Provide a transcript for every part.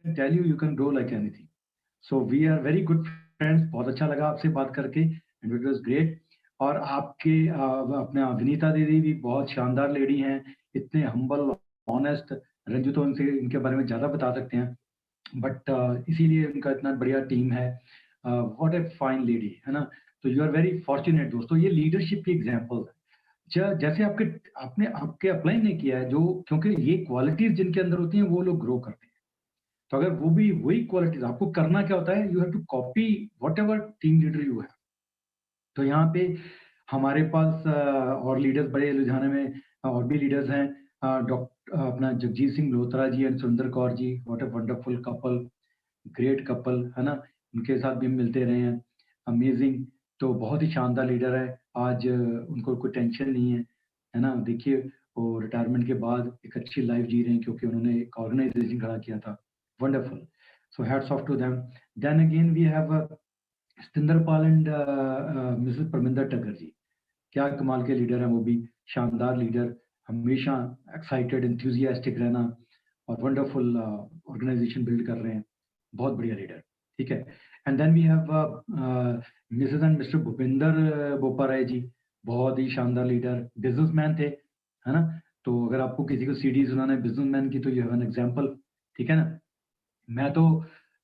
Tell you can grow like anything. So we are very good friends. बहुत अच्छा लगा आपसे बात करके एंड इट वाज ग्रेट। और आपके अपने विनीता दीदी भी बहुत शानदार लेडी हैं, इतने हम्बल, ऑनेस्ट। रंजू तो इनसे इनके बारे में ज़्यादा बता सकते हैं, बट इसीलिए उनका इतना बढ़िया टीम है। व्हाट ए फाइन लेडी, है ना। तो यू आर वेरी फॉर्चुनेट दोस्तों। ये लीडरशिप की एग्जांपल है। जैसे आपके आपने आपके अप्लाई नहीं किया है, जो क्योंकि ये क्वालिटीज जिनके अंदर होती हैं वो लोग ग्रो करते हैं। तो अगर वो भी वही क्वालिटीज, आपको करना क्या होता है, you have to copy what ever team leader you है। तो यहाँ पे हमारे पास और लीडर्स बड़े लुधियाना में और भी लीडर्स हैं। डॉक्टर अपना Jagjit Singh Lothra ji and Sundar Kaur ji, what a wonderful couple, great couple, है ना। उनके साथ भी हम मिलते रहे हैं, अमेजिंग। तो बहुत ही शानदार लीडर है। आज उनको कोई टेंशन नहीं है ना। देखिए, वो रिटायरमेंट के बाद एक अच्छी लाइफ जी रहे हैं, क्योंकि उन्होंने एक ऑर्गेनाइजेशन खड़ा किया था। Wonderful. So hats off to them. Then again we have Satinder Pal and Mrs Parminder Takkar ji. क्या कमाल के लीडर हैं वो भी, शानदार लीडर। हमेशा एक्साइटेड, एंथुसियास्टिक रहना और वंडरफुल ऑर्गेनाइजेशन बिल्ड कर रहे हैं। बहुत बढ़िया लीडर। ठीक है। And then we have Mrs and Mr Bhupinder Boparai ji. बहुत ही शानदार लीडर, बिजनेसमैन थे, है ना। तो अगर आपको किसी को सीडी सुनाना है बिजनेसमैन की, तो यू हैव एन एग्जांपल। ठीक है ना। मैं तो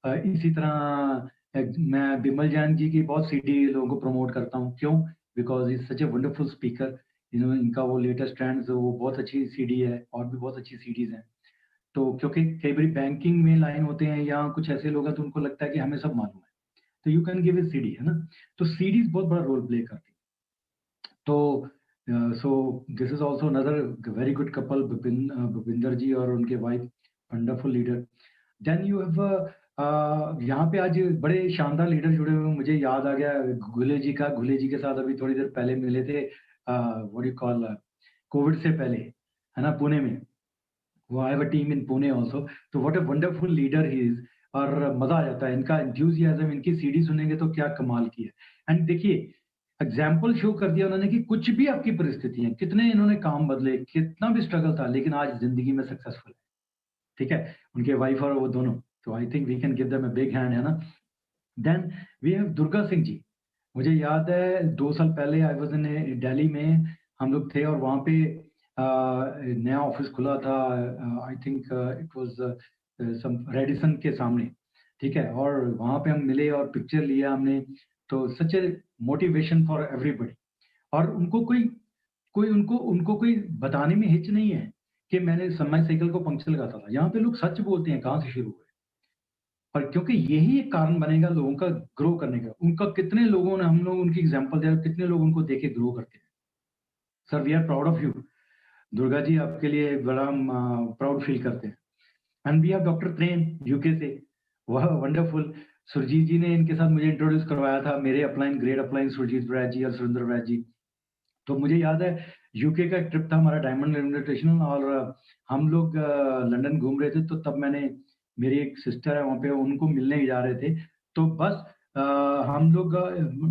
इसी तरह मैं बिमल जैन जी की बहुत सीडी लोगों को प्रमोट करता हूँ। क्यों? Because is such a wonderful speaker. इनका वो लेटेस्ट ट्रेंड्स, वो बहुत अच्छी सीडी है, और भी बहुत अच्छी सीडीज हैं। तो क्योंकि कई बार बैंकिंग में लाइन होते हैं या कुछ ऐसे लोग हैं, तो उनको लगता है कि हमें सब मालूम है। तो you can give a CD, है ना। तो सीडीज बहुत बड़ा रोल प्ले करती है। तो so this is also another very good couple, Bhupinder ji और उनके wife, wonderful leader. Then you have यहाँ पे आज बड़े शानदार लीडर जुड़े हुए हैं। मुझे याद आ गया घुले जी का। घुले जी के साथ अभी थोड़ी देर पहले मिले थे, व्हाट यू कॉल, कोविड से पहले, है ना, पुणे में। वो I have a team in Pune also. तो what a wonderful leader he is. और मजा आ जाता है इनका एंथुसियाज्म, इनकी सीडी सुनेंगे तो क्या कमाल की है। एंड देखिए, एग्जाम्पल शो कर दिया उन्होंने कि कुछ भी आपकी परिस्थिति है, कितने इन्होंने काम बदले, कितना भी स्ट्रगल था, लेकिन आज जिंदगी में सक्सेसफुल है। ठीक है। उनके वाइफ और वो दोनों। तो I think we can give them a big hand, है ना। Then we have Durga Singh ji. मुझे याद है 2 साल पहले आई वाज़ इन दिल्ली में, हम लोग थे, और वहाँ पे नया ऑफिस खुला था। I think it was some Radisson के सामने। ठीक है। और वहाँ पे हम मिले और पिक्चर लिया हमने। तो सच ए मोटिवेशन फॉर एवरीबॉडी। और उनको कोई कोई उनको उनको कोई बताने में हिच नहीं है कि मैंने समय साइकिल को पंक्चर लगाता था। यहाँ पे लोग सच बोलते हैं कहाँ से शुरू हुए। और क्योंकि यही एक कारण बनेगा लोगों का ग्रो करने का। उनका कितने लोगों ने, हम लोग उनकी एग्जांपल दे रहे हैं, कितने लोग उनको देख के ग्रो करते हैं। Sir, we are proud of you. Durga ji, आपके लिए बड़ा हम प्राउड फील करते हैं। एंड वी हैव डॉक्टर त्रेन यूके से। वह वंडरफुल। सुरजीत जी ने इनके साथ मुझे इंट्रोड्यूस करवाया था, मेरे अपलाइन, ग्रेट अपलाइन सुरजीत ब्रैज जी और सुरेंद्र ब्रैज जी। तो मुझे याद है यूके का एक ट्रिप था हमारा, डायमंड इन्विटेशनल, और हम लोग लंदन घूम रहे थे। तो तब मैंने, मेरी एक सिस्टर है वहाँ पे, उनको मिलने ही जा रहे थे। तो बस हम लोग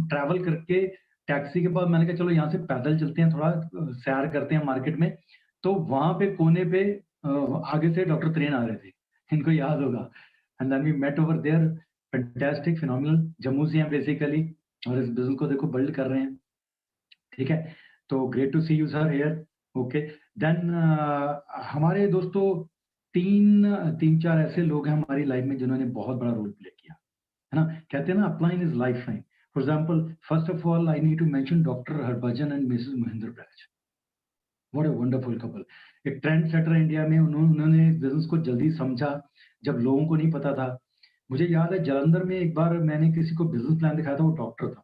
ट्रैवल करके टैक्सी के बाद मैंने कहा चलो यहाँ से पैदल चलते हैं, थोड़ा सैर करते हैं मार्केट में। तो वहाँ पे कोने पे आगे से डॉक्टर त्रेन आ रहे थे, इनको याद होगा। And then we met over there. Fantastic, phenomenal. Jammu से हैं बेसिकली, और इस बिज़नेस को देखो बिल्ड कर रहे हैं। ठीक है। तो great to see you sir here. Okay. Then हमारे दोस्तों, 3-4 ऐसे लोग हैं हमारी लाइफ में जिन्होंने बहुत बड़ा रोल प्ले किया, है ना। कहते हैं ना, upline is lifeline. For example, first of all I need to mention doctor Harbhajan and Mrs Mahendra ब्रैज। What a wonderful couple. एक ट्रेंड सेटर इंडिया में, उन्होंने बिजनेस को जल्दी समझा जब लोगों को नहीं पता था। मुझे याद है जालंधर में एक बार मैंने किसी को बिजनेस प्लान दिखाया था, वो डॉक्टर था।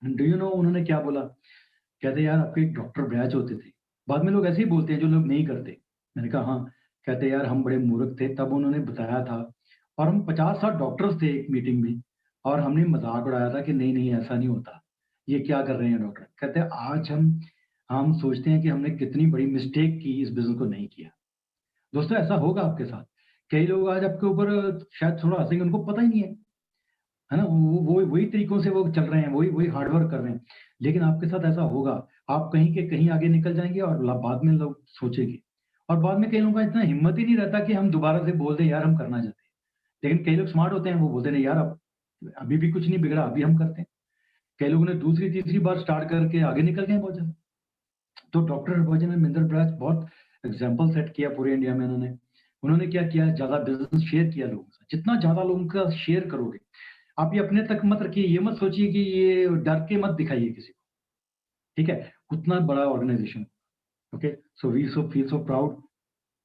डू यू नो उन्होंने क्या बोला? कहते यार, आपके एक डॉक्टर ब्रैच होते थे। बाद में लोग ऐसे ही बोलते हैं जो लोग नहीं करते। मैंने कहा हाँ। कहते यार, हम बड़े मूर्ख थे, तब उन्होंने बताया था। और हम 50-60 डॉक्टर्स थे एक मीटिंग में, और हमने मजाक उड़ाया था कि नहीं नहीं, ऐसा नहीं होता, ये क्या कर रहे हैं डॉक्टर। कहते आज हम सोचते हैं कि हमने कितनी बड़ी मिस्टेक की, इस बिजनेस को नहीं किया। दोस्तों, ऐसा होगा आपके साथ। कई लोग आज आपके ऊपर शायद थोड़ा हंसेंगे, उनको पता ही नहीं है ना। वो वही तरीकों से वो चल रहे हैं, वही वही हार्ड वर्क कर रहे हैं। लेकिन आपके साथ ऐसा होगा, आप कहीं के कहीं आगे निकल जाएँगे, और बाद में लोग सोचेंगे। और बाद में कई लोगों का इतना हिम्मत ही नहीं रहता कि हम दोबारा से बोल दें यार हम करना चाहते हैं। लेकिन कई लोग स्मार्ट होते हैं, वो बोलते हैं यार अब अभी भी कुछ नहीं बिगड़ा, अभी हम करते हैं। कई लोगों ने दूसरी तीसरी बार स्टार्ट करके आगे निकल गए बहुत ज़्यादा। तो डॉक्टर हरभजन एंड महेंद्र बजाज बहुत एग्जाम्पल सेट किया पूरे इंडिया में उन्होंने। उन्होंने क्या किया, ज़्यादा बिज़नेस शेयर किया लोगों से। जितना ज़्यादा लोगों का शेयर करोगे, आप ये अपने तक मत रखिए, ये मत सोचिए कि ये डर के मत दिखाइए किसी को, ठीक है? उतना बड़ा organisation, okay? So we so feel so proud.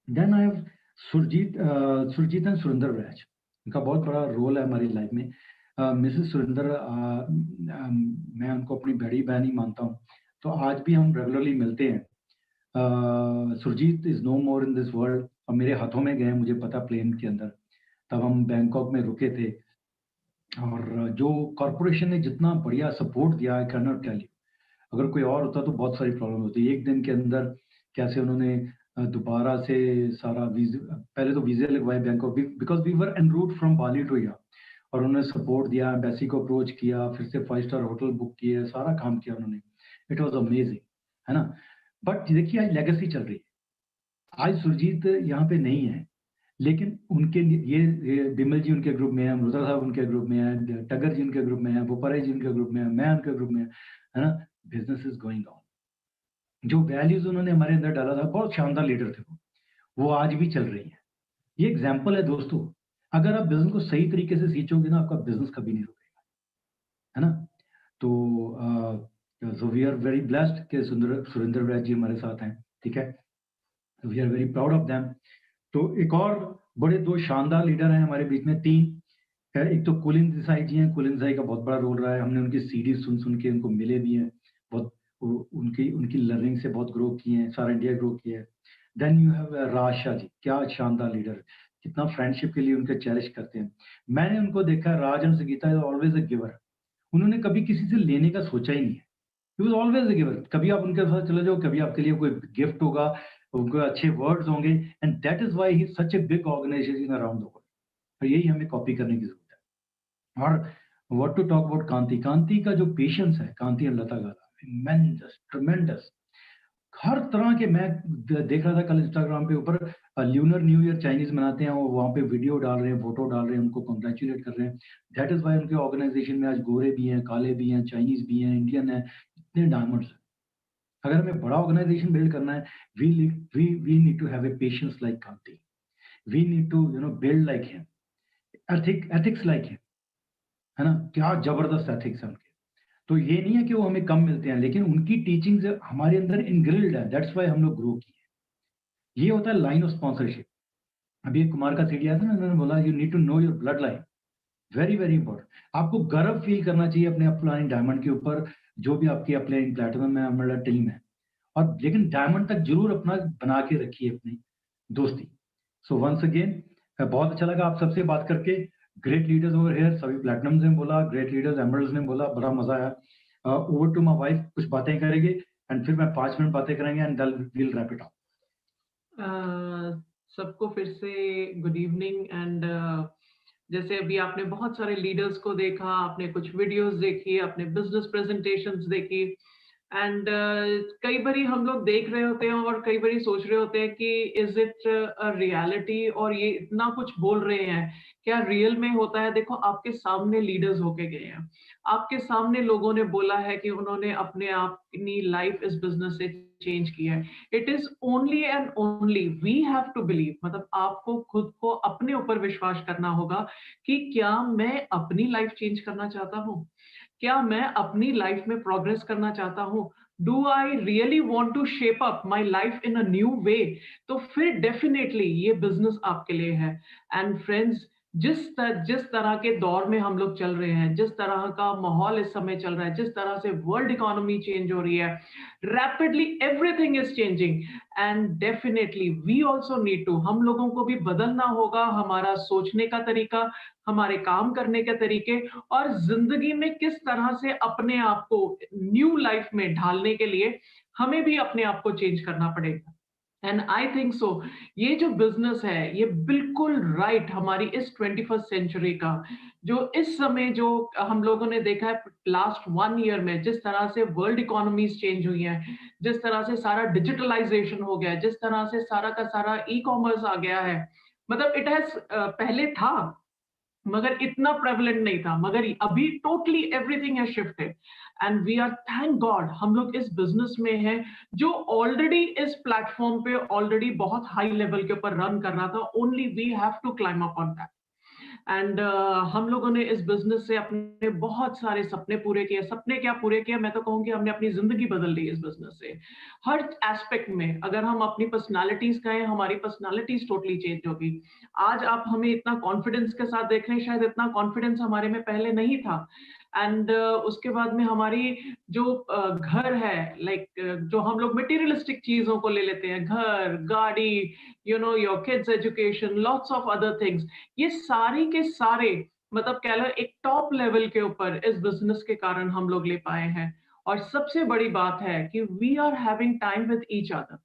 Then I have Surjeet and Surendra Bajaj. इनका बहुत बड़ा रोल है हमारी लाइफ में। मिसेस सुरेंद्र, मैं उनको अपनी बड़ी बहन ही मानता हूँ, तो आज भी हम रेगुलरली मिलते हैं। Surjeet is no more in this world, अब मेरे हाथों में गए हैं, मुझे पता प्लेन के अंदर। तब हम बैंकॉक में रुके थे और जो कॉर्पोरेशन ने जितना बढ़िया सपोर्ट दिया, I can not tell you. अगर कोई और होता तो बहुत सारी प्रॉब्लम होती। एक दिन के अंदर कैसे उन्होंने दोबारा से सारा वीज़ा, पहले तो वीज़े लगवाए Bangkok, because we were en route from Bali to यहाँ, और उन्होंने सपोर्ट दिया, एम्बेसी को अप्रोच किया, फिर से 5 स्टार होटल बुक किए, सारा काम किया उन्होंने। इट वाज़ अमेज़िंग, है ना? बट देखिए आज लेगेसी चल रही है। आज सुरजीत यहाँ पे नहीं है, लेकिन उनके लिए ये बिमल जी उनके ग्रुप में है, अमृता साहब उनके ग्रुप में है, टगर जी उनके ग्रुप में है, बोपाराय जी उनके ग्रुप में है, मैं उनके ग्रुप में, है ना? Business is going on. जो वैल्यूज़ उन्होंने हमारे अंदर डाला था, बहुत शानदार लीडर थे वो आज भी चल रही हैं। ये एग्ज़ाम्पल है दोस्तों। अगर आप बिज़नेस को सही तरीके से सींचोगे ना, आपका बिज़नेस कभी नहीं रुकेगा, है ना? तो so we are very blessed कि सुरेंद्र वैद जी हमारे साथ हैं, ठीक है? We are very proud of them. तो एक और बड़े 2 शानदार लीडर हैं हमारे बीच में, 3 है। एक तो कुलिन देसाई जी हैं, कुलिन देसाई का बहुत बड़ा रोल रहा है। हमने उनकी सीडी सुन-सुन के उनको मिले भी हैं। बहुत उनकी उनकी लर्निंग से बहुत ग्रो किए हैं, सारा इंडिया ग्रो किया है। देन यू हैव राज शाह जी, क्या शानदार लीडर, कितना फ्रेंडशिप के लिए उनके चेरिश करते हैं। मैंने उनको देखा है, Raj and Sangeeta is always a giver. उन्होंने कभी किसी से लेने का सोचा ही नहीं है। He was always a giver. कभी आप उनके साथ चले जाओ, कभी आपके लिए कोई गिफ्ट होगा, उनके अच्छे वर्ड्स होंगे, and that is why he is such a big organisation around the world. तो यही हमें कॉपी करने की ज़रूरत है। और व्हाट टू टॉक अबाउट कांति। कांति का जो पेशेंस है, कांति एंड लता गाला, इमेंस, ट्रेमेंडस। हर तरह के, मैं देख रहा था कल इंस्टाग्राम पे ऊपर ल्यूनर न्यू ईयर चाइनीज़ मनाते हैं, और वहाँ पे वीडियो डाल रहे हैं, फ़ोटो डाल रहे हैं, उनको कांग्रेचुलेट कर रहे हैं। दैट इज़ व्हाई उनके ऑर्गनाइजेशन में आज गोरे भी हैं, काले भी हैं, चाइनीज़ भी हैं, इंडियन हैं, इतने डायमंड्स हैं। अगर हमें बड़ा ऑर्गनाइजेशन बिल्ड करना है, we need to have a patience like Kanti. We need to, build like him. Ethics like him, है ना? क्या ज़बरदस्त एथिक्स है उनके। तो ये नहीं है कि वो हमें कम मिलते हैं, लेकिन उनकी टीचिंग्स हमारे अंदर इनग्रिल्ड है, दैट्स व्हाई हम लोग ग्रो किए। ये होता है लाइन ऑफ स्पॉन्सरशिप। अभी एक कुमार का सीडी आया था ना, उन्होंने बोला you need to know your blood line. Very, very important. आपको गर्व फ़ील करना चाहिए अपने अपलाइन डायमंड के ऊपर, जो भी आपकी अपलाइन प्लैटिनम में हमारा टीम है। और लेकिन डायमंड तक ज़रूर अपना बना के रखिए अपनी दोस्ती। सो वन्स अगेन बहुत अच्छा लगा आप सबसे बात करके। ग्रेट लीडर्स ओवर हियर, सभी प्लैटिनम्स ने बोला, ग्रेट लीडर्स एमरल्ड्स ने बोला, बड़ा मज़ा आया। ओवर टू माय वाइफ, कुछ बातें करेंगे एंड फिर मैं 5 मिनट बातें करेंगे and then we will wrap it up. सबको फिर से गुड इवनिंग एंड जैसे अभी आपने बहुत सारे लीडर्स को देखा, आपने कुछ वीडियोस देखी, आपने बिजनेस प्रेजेंटेशंस देखी एंड कई बारी हम लोग देख रहे होते हैं और कई बारी सोच रहे होते हैं कि इज इट अ रियलिटी, और ये इतना कुछ बोल रहे हैं, क्या रियल में होता है? देखो आपके सामने लीडर्स होके गए हैं, आपके सामने लोगों ने बोला है कि उन्होंने अपने आप अपनी लाइफ इस बिजनेस से चेंज किया है। It is only and only we have to believe, मतलब आपको खुद को अपने ऊपर विश्वास करना होगा कि क्या मैं अपनी लाइफ चेंज करना चाहता हूँ, क्या मैं अपनी लाइफ में प्रोग्रेस करना चाहता हूँ, do I really want to shape up my life in a new way, तो फिर डेफिनेटली ये बिजनेस आपके लिए है। एंड फ्रेंड्स, जिस तरह के दौर में हम लोग चल रहे हैं, जिस तरह का माहौल इस समय चल रहा है, जिस तरह से वर्ल्ड इकोनॉमी चेंज हो रही है, rapidly everything is changing and definitely we also need to, हम लोगों को भी बदलना होगा हमारा सोचने का तरीका, हमारे काम करने के तरीके, और जिंदगी में किस तरह से अपने आप को न्यू लाइफ में ढालने के लिए हमें भी अपने आप को चेंज करना पड़ेगा। एंड आई थिंक सो, ये जो बिजनेस है ये बिल्कुल राइट हमारी इस 21st सेंचुरी का, जो इस समय जो हम लोगों ने देखा है लास्ट 1 ईयर में, जिस तरह से वर्ल्ड इकोनॉमीज चेंज हुई हैं, जिस तरह से सारा डिजिटलाइजेशन हो गया है, जिस तरह से सारा का सारा ई कॉमर्स आ गया है, मतलब इट हैज पहले था मगर इतना प्रेवलेंट नहीं था, मगर अभी totally everything has shifted and we are thank God हम लोग इस बिजनेस में हैं जो ऑलरेडी इस प्लेटफॉर्म पे ऑलरेडी बहुत हाई लेवल के ऊपर रन कर रहा था, only we have to climb up on that. And हम लोगों ने इस बिजनेस से अपने बहुत सारे सपने पूरे किए। सपने क्या पूरे किए, मैं तो कहूंगी हमने अपनी जिंदगी बदल ली इस बिजनेस से, हर एस्पेक्ट में। अगर हम अपनी पर्सनालिटीज कहें, हमारी पर्सनालिटीज टोटली चेंज होगी। आज आप हमें इतना कॉन्फिडेंस के साथ देख रहे हैं, शायद इतना कॉन्फिडेंस हमारे में पहले नहीं था। एंड उसके बाद में हमारी जो घर है, लाइक जो हम लोग मटेरियलिस्टिक चीजों को ले लेते हैं, घर, गाड़ी, your kids education, lots of other things, ये सारी के सारे मतलब कह लो एक टॉप लेवल के ऊपर इस बिजनेस के कारण हम लोग ले पाए हैं। और सबसे बड़ी बात है कि we are having time with each other.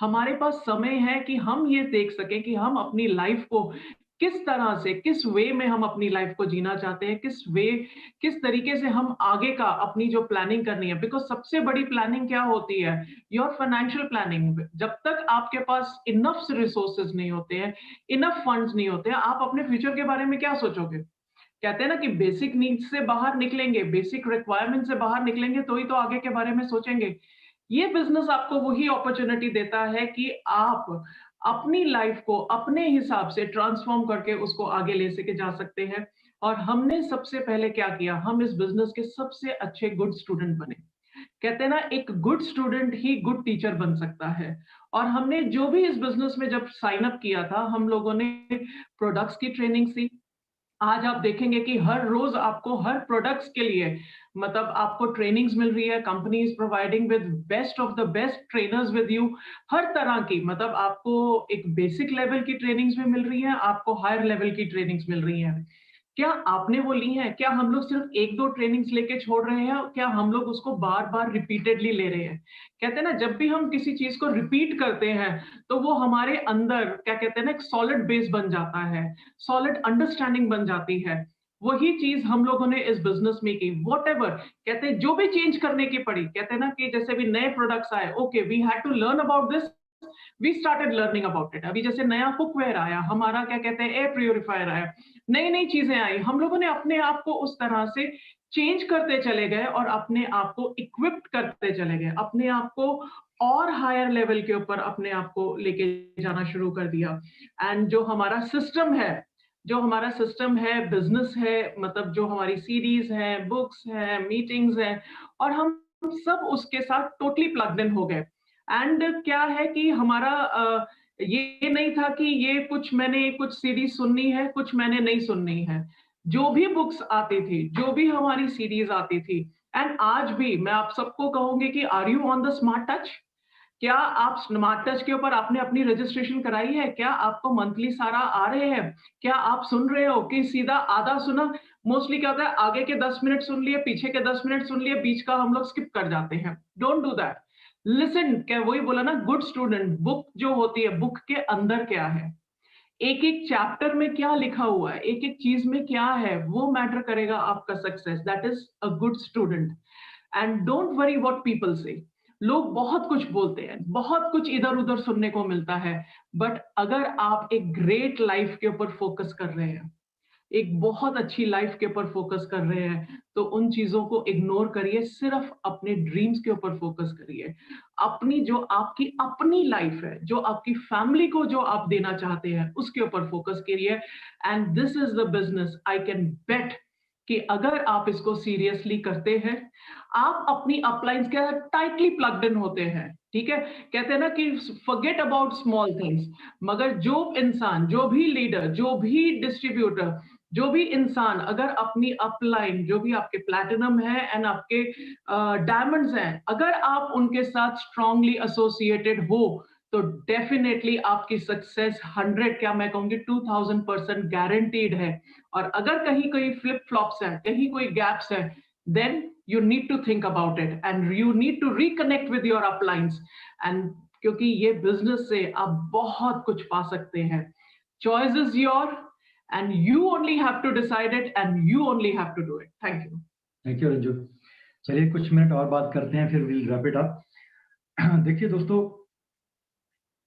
हमारे पास समय है कि हम ये देख सकें कि हम अपनी लाइफ को किस तरह से, किस वे में हम अपनी लाइफ को जीना चाहते हैं, किस तरीके से हम आगे का अपनी जो प्लानिंग करनी है। बिकॉज सबसे बड़ी प्लानिंग क्या होती है, योर फाइनेंशियल प्लानिंग। जब तक आपके पास इनफ रिसोर्सेज नहीं होते हैं, इनफ फंड्स नहीं होते हैं, आप अपने फ्यूचर के बारे में क्या सोचोगे। कहते हैं ना कि बेसिक नीड्स से बाहर निकलेंगे, बेसिक रिक्वायरमेंट से बाहर निकलेंगे तो ही तो आगे के बारे में सोचेंगे। ये बिजनेस आपको वही अपॉर्चुनिटी देता है कि आप अपनी लाइफ को अपने हिसाब से ट्रांसफॉर्म करके उसको आगे ले सके जा सकते हैं। और हमने सबसे पहले क्या किया, हम इस बिजनेस के सबसे अच्छे गुड स्टूडेंट बने। कहते हैं ना, एक गुड स्टूडेंट ही गुड टीचर बन सकता है। और हमने जो भी इस बिजनेस में जब साइन अप किया था, हम लोगों ने प्रोडक्ट्स की ट्रेनिंग सी। आज आप देखेंगे कि हर रोज आपको हर प्रोडक्ट्स के लिए मतलब आपको ट्रेनिंग्स मिल रही है। Company is providing with best of the best trainers with you. हर तरह की मतलब आपको एक बेसिक लेवल की ट्रेनिंग्स भी मिल रही है, आपको हायर लेवल की ट्रेनिंग्स मिल रही हैं। क्या आपने वो ली हैं? क्या हम लोग सिर्फ एक दो ट्रेनिंग्स लेके छोड़ रहे हैं? क्या हम लोग उसको बार बार रिपीटेडली ले रहे हैं? कहते हैं ना, जब भी हम किसी चीज को रिपीट करते हैं तो वो हमारे अंदर क्या कहते हैं ना, एक सॉलिड बेस बन जाता है, सॉलिड अंडरस्टैंडिंग बन जाती है। वही चीज हम लोगों ने इस बिजनेस में की। वॉट एवर कहते हैं, जो भी चेंज करने की पड़ी, कहते हैं ना कि जैसे भी नए प्रोडक्ट्स आए, okay we had to learn about this, we started learning about it. अभी जैसे नया कुकवेयर आया, हमारा क्या कहते हैं एयर प्योरीफायर आया, नई नई चीजें आई, हम लोगों ने अपने आप को उस तरह से चेंज करते चले गए और अपने आप को इक्विप्ड करते चले गए, अपने आप को और हायर लेवल के ऊपर अपने आप को लेके जाना शुरू कर दिया। एंड जो हमारा सिस्टम है, बिजनेस है, मतलब जो हमारी सीरीज है, बुक्स है, मीटिंग्स है, और हम सब उसके साथ टोटली प्लग्ड इन हो गए। एंड क्या है कि हमारा ये नहीं था कि ये मैंने कुछ सीरीज सुननी है, कुछ मैंने नहीं सुननी है। जो भी बुक्स आती थी, जो भी हमारी सीरीज आती थी, एंड आज भी मैं आप सबको कहूंगी कि are you on the smart touch? क्या आप स्मार्ट टच के ऊपर आपने अपनी रजिस्ट्रेशन कराई है? क्या आपको मंथली सारा आ रहे हैं? क्या आप सुन रहे हो कि सीधा आधा सुना? मोस्टली क्या होता है, आगे के 10 मिनट सुन लिए, पीछे के 10 मिनट सुन लिए, बीच का हम लोग स्किप कर जाते हैं। Don't do that. लिसन, क्या वही बोला ना, गुड स्टूडेंट, बुक जो होती है, बुक के अंदर क्या है, एक एक चैप्टर में क्या लिखा हुआ है, एक एक चीज में क्या है, वो मैटर करेगा आपका success. That is a good student. And don't worry what people से। लोग बहुत कुछ बोलते हैं, बहुत कुछ इधर उधर सुनने को मिलता है, बट अगर आप एक ग्रेट लाइफ के ऊपर फोकस कर रहे हैं, एक बहुत अच्छी लाइफ के ऊपर फोकस कर रहे हैं, तो उन चीजों को इग्नोर करिए, सिर्फ अपने ड्रीम्स के ऊपर फोकस करिए। अपनी जो आपकी अपनी लाइफ है, जो आपकी फैमिली को जो आप देना चाहते हैं, उसके ऊपर फोकस करिए। And this is the business I can bet कि अगर आप इसको सीरियसली करते हैं, आप अपनी अपलाइंस के साथ टाइटली प्लग्ड इन होते हैं। ठीक है, कहते हैं ना कि फॉरगेट अबाउट स्मॉल थिंग्स। मगर जो इंसान, जो भी लीडर, जो भी डिस्ट्रीब्यूटर, जो भी इंसान अगर अपनी अपलाइन, जो भी आपके प्लैटिनम है एंड आपके डायमंड्स हैं, अगर आप उनके साथ स्ट्रांगली एसोसिएटेड हो, तो डेफिनेटली आपकी सक्सेस 100, क्या मैं कहूंगी 2000% गारंटीड है। और अगर कहीं कोई फ्लिप फ्लॉप्स है, कहीं कोई गैप्स है, then you need to think about it and you need to reconnect with your uplines। and क्योंकि ये बिजनेस से आप बहुत कुछ पा सकते हैं। choice is your and you only have to decide it and you only have to do it। Thank you Ranju. चलिए कुछ मिनट और बात करते हैं, फिर विल रैप इट अप। देखिए दोस्तों,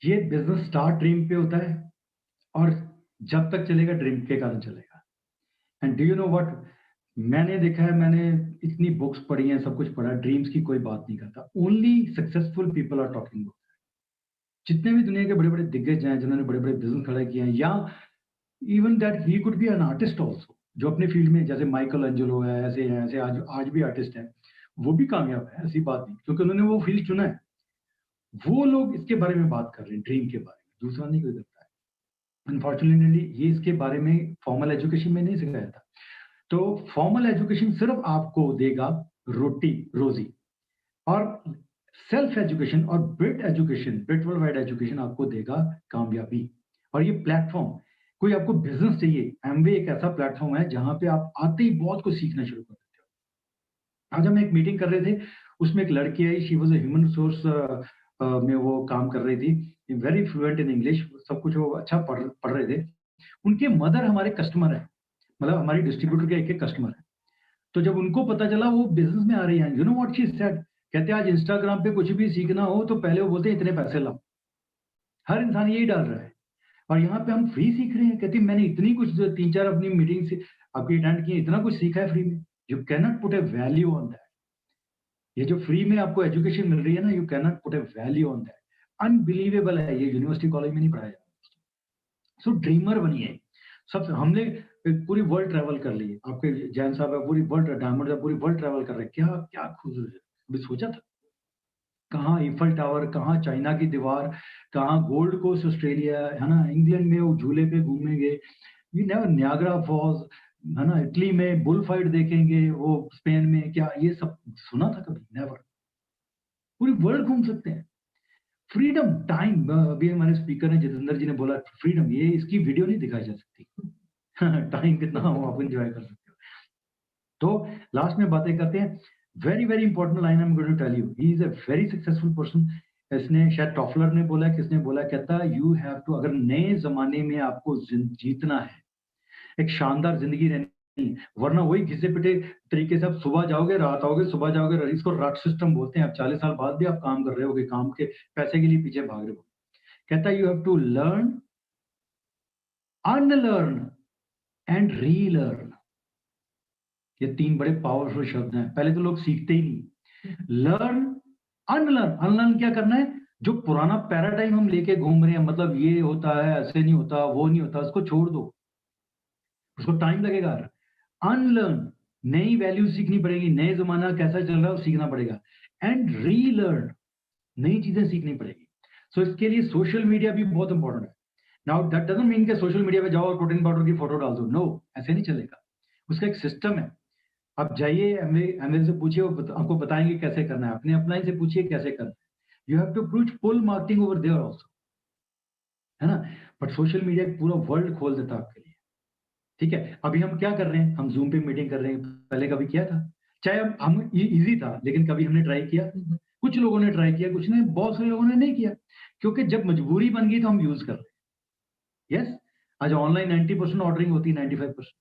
ये बिजनेस स्टार्ट ड्रीम पे होता है और जब तक चलेगा ड्रीम के कारण चलेगा। And do you know what, मैंने देखा है, मैंने इतनी बुक्स पढ़ी हैं, सब कुछ पढ़ा, ड्रीम्स की कोई बात नहीं करता, only successful people are talking about. जितने भी दुनिया के बड़े-बड़े दिग्गज हैं, जिन्होंने बड़े-बड़े बिज़नेस खड़े किए हैं, या even that he could be an artist also, जो अपने फील्ड में, जैसे माइकल एंजेलो है, ऐसे हैं, ऐसे आज आज भी आर्टिस्ट हैं, वो भी कामयाब है, ऐसी बात नहीं, क्योंकि उन्होंने वो फील्ड चुना है। वो लोग इसके बारे में बात कर रहे हैं, ड्रीम के बारे में, दूसरा नहीं कोई करता है। अनफॉर्चुनेटली ये इसके बारे में फॉर्मल एजुकेशन में नहीं सिखाया था। तो फॉर्मल एजुकेशन सिर्फ आपको देगा रोटी रोजी, और सेल्फ एजुकेशन और bit education, bit world wide education आपको देगा कामयाबी। और ये प्लेटफॉर्म, कोई आपको बिजनेस चाहिए, एमवे एक ऐसा प्लेटफॉर्म है जहां पे आप आते ही बहुत कुछ सीखना शुरू कर देते हो। आज हम एक मीटिंग कर रहे थे, उसमें एक लड़की आई, she was a human resource में वो काम कर रही थी, वेरी फ्लुएंट इन इंग्लिश, सब कुछ वो अच्छा पढ़ पढ़ रहे थे। उनके मदर हमारे कस्टमर है, मतलब हमारी डिस्ट्रीब्यूटर के एक-एक कस्टमर है। तो जब उनको पता चला वो बिज़नेस में आ रही हैं, you know what she said? कहते हैं आज इंस्टाग्राम पे कुछ भी सीखना हो तो पहले वो बोलते हैं इतने पैसे लाओ। हर इंसान यही डाल रहा है, और यहाँ पे हम फ्री सीख रहे हैं। कहती है मैंने इतनी कुछ 3-4 अपनी मीटिंग से आपकी अटेंड की है, इतना कुछ सीखा है फ्री में। You can not put a value on that. ये जो फ्री में आपको एजुकेशन मिल रही है ना, you can not put a value on that. Unbelievable है, ये यूनिवर्सिटी कॉलेज में नहीं पढ़ाया जाता। सो ड्रीमर बनिए। सब हमने पूरी वर्ल्ड ट्रैवल कर ली है। आपके जैन साहब है, पूरी वर्ल्ड, डायमंड साहब पूरी वर्ल्ड ट्रैवल कर रहे हैं। क्या क्या खुश, कभी सोचा था? कहाँ ईफल टावर, कहाँ चाइना की दीवार, कहाँ गोल्ड कोस्ट ऑस्ट्रेलिया, है ना? इंग्लैंड में वो झूले पे घूमेंगे। वी नेवर नियाग्रा फॉल्स, है ना? इटली में बुल फाइट देखेंगे, वो स्पेन में, क्या ये सब सुना था कभी? नेवर। पूरी वर्ल्ड घूम सकते हैं। फ्रीडम, टाइम, अभी हमारे स्पीकर ने जितेंद्र जी ने बोला फ्रीडम, ये इसकी वीडियो नहीं दिखाई जा सकती। टाइम कितना हो आप एन्जॉय कर सकते हो। तो लास्ट में बातें करते हैं। Very, very important line I am going to tell you. He is a very successful person. इसने शायद टॉफलर ने बोला, किसने बोला, कहता है यू हैव टू, अगर नए ज़माने में आपको जीतना है, एक शानदार ज़िंदगी रहनी है, वरना वही घिसे-पिटे तरीके से आप सुबह जाओगे, रात आओगे, सुबह जाओगे, इसको रट सिस्टम बोलते हैं। आप 40 साल बाद भी आप काम कर रहे होगे, काम के पैसे के लिए पीछे भाग रहे हो। कहता है you have to learn, unlearn and relearn. ये 3 बड़े पावरफुल शब्द हैं। पहले तो लोग सीखते ही नहीं। Learn, unlearn. अनलर्न क्या करना है? जो पुराना पैराडाइम हम लेके घूम रहे हैं, मतलब ये होता है, ऐसे नहीं होता, वो नहीं होता, उसको छोड़ दो। उसको टाइम लगेगा। अनलर्न, नई वैल्यू सीखनी पड़ेगी, नए ज़माना कैसा चल रहा है वो सीखना पड़ेगा। एंड रीलर्न, नई चीज़ें सीखनी पड़ेगी। सो इसके लिए सोशल मीडिया भी बहुत इंपॉर्टेंट है। नाउ दैट डज़न्ट मीन कि सोशल मीडिया पे जाओ और प्रोटीन पाउडर की फ़ोटो डाल दो। नो, ऐसे नहीं चलेगा। उसका एक सिस्टम है। आप जाइए एमवे, एमवे से पूछिए, वो आपको बताएँगे कैसे करना है। अपने अपलाइन से पूछिए कैसे करना है। You have to approach pull marketing over there also, है ना? बट सोशल मीडिया पूरा वर्ल्ड खोल देता है आपके लिए। ठीक है? अभी हम क्या कर रहे हैं? हम ज़ूम पे मीटिंग कर रहे हैं। पहले कभी किया था? चाहे हम ईज़ी था, लेकिन कभी हमने ट्राई किया? कुछ लोगों ने ट्राई किया, कुछ ने, बहुत सारे लोगों ने नहीं किया। क्योंकि जब मजबूरी बन गई तो हम यूज़ कर रहे हैं। यस, आज ऑनलाइन 90% ऑर्डरिंग होती है, 95%।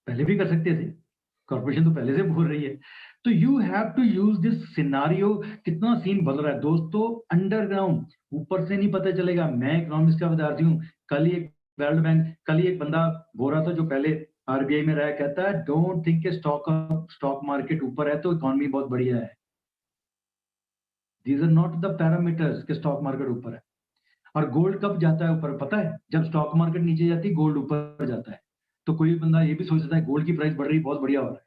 पहले भी कर सकते थे। कॉर्पोरेशन तो पहले से बोल रही है। तो you have to use this scenario. कितना सीन बदल रहा है दोस्तों, अंडरग्राउंड, ऊपर से नहीं पता चलेगा। मैं इकोनॉमिक्स का विद्यार्थी हूँ। कल ही एक वर्ल्ड बैंक, कल ही एक बंदा बोल रहा था जो पहले आरबीआई में रहा, कहता है डोंट थिंक कि स्टॉक मार्केट ऊपर है तो इकोनॉमी बहुत बढ़िया है। These are not the parameters कि स्टॉक मार्केट ऊपर है। और गोल्ड कब जाता है ऊपर पता है? जब स्टॉक मार्केट नीचे जाती है, गोल्ड ऊपर जाता है। तो कोई बंदा ये भी सोचता है गोल्ड की प्राइस बढ़ रही है, बहुत बढ़िया हो रहा है।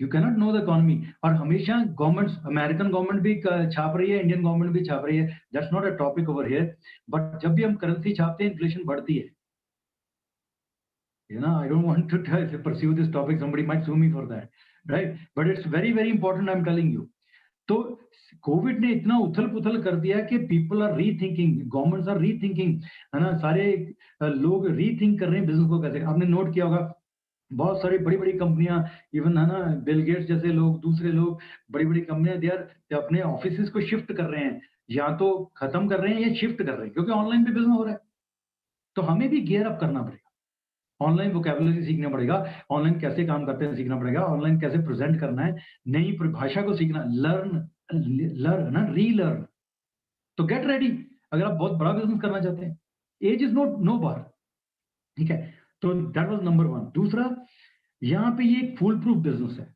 You can not know the economy. और हमेशा गवर्नमेंट्स, अमेरिकन गवर्नमेंट भी छाप रही है, इंडियन गवर्नमेंट भी छाप रही है। That's not a topic over here. But जब भी हम करेंसी छापते हैं, इन्फ्लेशन बढ़ती है। I don't want to pursue this topic. Somebody might sue me for that, right? But it's very, very important. I'm telling you. तो Covid ने इतना उथल-पुथल कर दिया है कि people are rethinking, governments are rethinking, है ना? सारे लोग रीथिंक कर रहे हैं बिज़नेस को कैसे। आपने नोट किया होगा, बहुत सारी बड़ी-बड़ी कंपनियां, इवन, है ना, बिल गेट्स जैसे लोग, दूसरे लोग, बड़ी-बड़ी कंपनियां, दे आर अपने ऑफिसेज को शिफ्ट कर रहे हैं, या तो खत्म कर रहे हैं या शिफ्ट कर रहे हैं, क्योंकि ऑनलाइन पे बिज़नेस हो रहा है। तो हमें भी गियर अप करना पड़ेगा। ऑनलाइन वोकैब्युलरी सीखना पड़ेगा, ऑनलाइन कैसे काम करते हैं सीखना पड़ेगा, ऑनलाइन कैसे प्रेज़ेंट करना है, नई परिभाषा को सीखना, लर्न ना, रीलर्न। तो गेट रेडी, अगर आप बहुत बड़ा बिज़नेस करना चाहते हैं। ऐज इज़ नॉट नो बार, ठीक है? तो दैट वाज नंबर 1। दूसरा, यहाँ पे ये एक फूल प्रूफ बिजनेस है,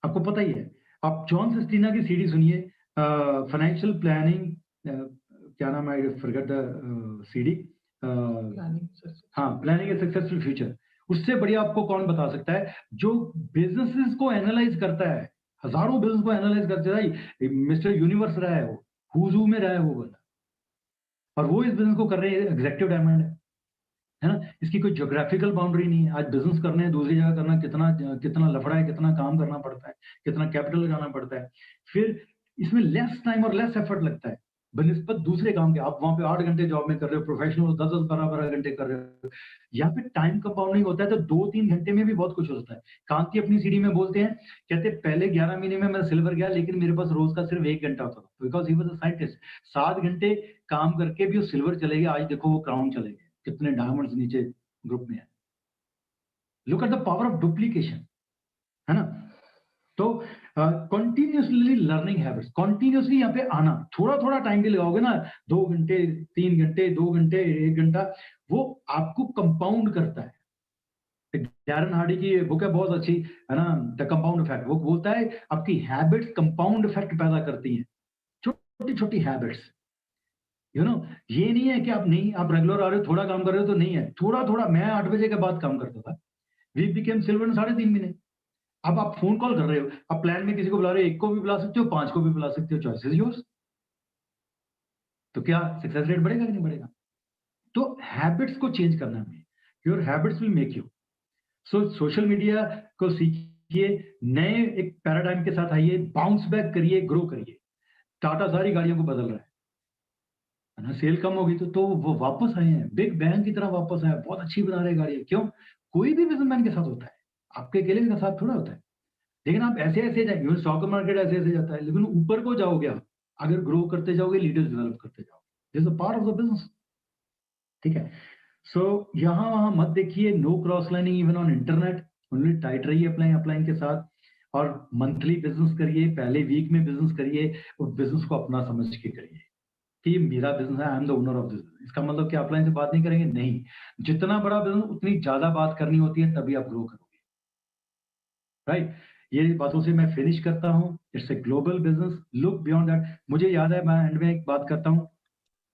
आपको पता ही है। आप जॉन सेस्टिना की सीडी सुनिए, फाइनेंशियल प्लानिंग, क्या नाम है, आई फॉरगेट द सीडी, हाँ, प्लानिंग ए सक्सेसफुल फ्यूचर। उससे बढ़िया आपको कौन बता सकता है, जो बिजनेसेस को एनालाइज करता है, हजारों बिजनेस को एनालाइज करता है, मिस्टर यूनिवर्स रहा है वो, हुजू में रहा है वो बंदा, और वो इस बिजनेस को कर रहे हैं, एग्जेक्टिव डायमंड है ना। इसकी कोई ज्योग्राफिकल बाउंड्री नहीं है। आज बिजनेस करने है दूसरी जगह करना, कितना कितना लफड़ा है, कितना काम करना पड़ता है, कितना कैपिटल लगाना पड़ता है, फिर इसमें लेस टाइम और लेस एफर्ट लगता है बनिस्बत दूसरे काम के। आप वहां पे 8 घंटे जॉब में कर रहे हो, प्रोफेशनल 10-10, 12-12 घंटे कर रहे हो। यहाँ पे टाइम कंपाउंडिंग होता है, तो 2-3 घंटे में भी बहुत कुछ हो सकता है। कांति अपनी सीढ़ी में बोलते हैं, कहते पहले 11 महीने में मैं सिल्वर गया, लेकिन मेरे पास रोज का सिर्फ 1 घंटा होता था, because he was a scientist. 7 घंटे काम करके भी वो सिल्वर चले गए, आज देखो वो क्राउन चले गए, कितने डायमंड्स नीचे ग्रुप में है। Look at the power of duplication, है ना। तो कंटिन्यूअसली लर्निंग हैबिट्स, कंटिन्यूअसली यहाँ पे आना, थोड़ा थोड़ा टाइम भी लगाओगे ना, 2 घंटे, 3 घंटे, 2 घंटे, 1 घंटा, वो आपको कंपाउंड करता है। डैरन हार्डी की बुक है बहुत अच्छी, है ना, द कंपाउंड इफेक्ट। वो बोलता है आपकी हैबिट्स कंपाउंड इफेक्ट पैदा करती हैं, छोटी छोटी हैबिट्स, यू नो। ये नहीं है कि आप नहीं, आप रेगुलर आ रहे हो, थोड़ा काम कर रहे हो तो नहीं है, थोड़ा थोड़ा। मैं 8 बजे के बाद काम करता था, वी बिकेम सिल्वर इन 3.5 महीने। अब आप फोन कॉल कर रहे हो, आप प्लान में किसी को बुला रहे हो, 1 को भी बुला सकते हो, 5 को भी बुला सकते हो, चॉइस इज योर्स। तो क्या सक्सेस रेट बढ़ेगा कि नहीं बढ़ेगा? तो हैबिट्स को चेंज करना है हमें, your habits will make you. So social media को सीखिए, नए एक पैराडाइम के साथ आइए, बाउंस बैक करिए, ग्रो करिए। टाटा सारी गाड़ियों को बदल रहा है ना, सेल कम होगी तो वो वापस आए हैं, बिग बैंग की तरह वापस आए, बहुत अच्छी बना रहे हैं गाड़ियां। क्यों? कोई भी बिजनेसमैन के साथ होता है, आपके अकेले का साथ थोड़ा होता है। लेकिन आप ऐसे ऐसे जाएंगे, इवन स्टॉक मार्केट ऐसे ऐसे जाता है, लेकिन ऊपर को जाओगे आप, अगर ग्रो करते जाओगे, लीडर्स डेवलप करते जाओगे, this is a part of the business. ठीक है। सो यहाँ वहां मत देखिए, no cross lining even on internet, only tight रहिए अपलाइन के साथ, और मंथली बिजनेस करिए, पहले वीक में बिजनेस करिए, और बिजनेस को अपना समझ के करिए कि ये मेरा बिजनेस है, I am the owner of this. इसका मतलब कि अपलाइन से बात नहीं करेंगे, नहीं। जितना बड़ा बिजनेस उतनी ज्यादा बात करनी होती है, तभी आप ग्रो करोगे, राइट। ये बातों से मैं फिनिश करता हूँ। It's a global business, look beyond that. मुझे याद है, मैं एंड में एक बात करता हूँ,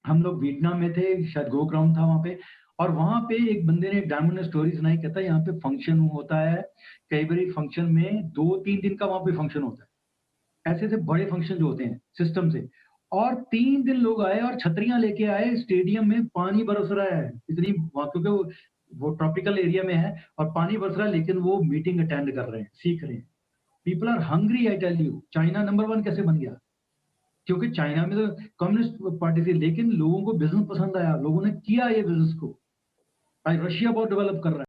हम लोग वियतनाम में थे, शायद गो ग्राउंड था वहां पे, और वहां पे एक बंदे ने, डायमंड ने स्टोरी सुनाई, कहता है यहाँ पे फंक्शन होता है, कई बार फंक्शन में 2-3 दिन का वहां पे फंक्शन होता है, ऐसे ऐसे बड़े फंक्शन जो होते हैं सिस्टम से, और 3 दिन लोग आए और छतरियां लेके आए, स्टेडियम में पानी बरस रहा है, इतनी वहां, क्योंकि वो ट्रॉपिकल एरिया में है और पानी बरस रहा है, लेकिन वो मीटिंग अटेंड कर रहे हैं, सीख रहे हैं। People are hungry, I tell you. China number 1 कैसे बन गया? क्योंकि चाइना में तो कम्युनिस्ट पार्टी थी, लेकिन लोगों को बिजनेस पसंद आया, लोगों ने किया ये बिजनेस को। आज रशिया बहुत डेवलप कर रहा है।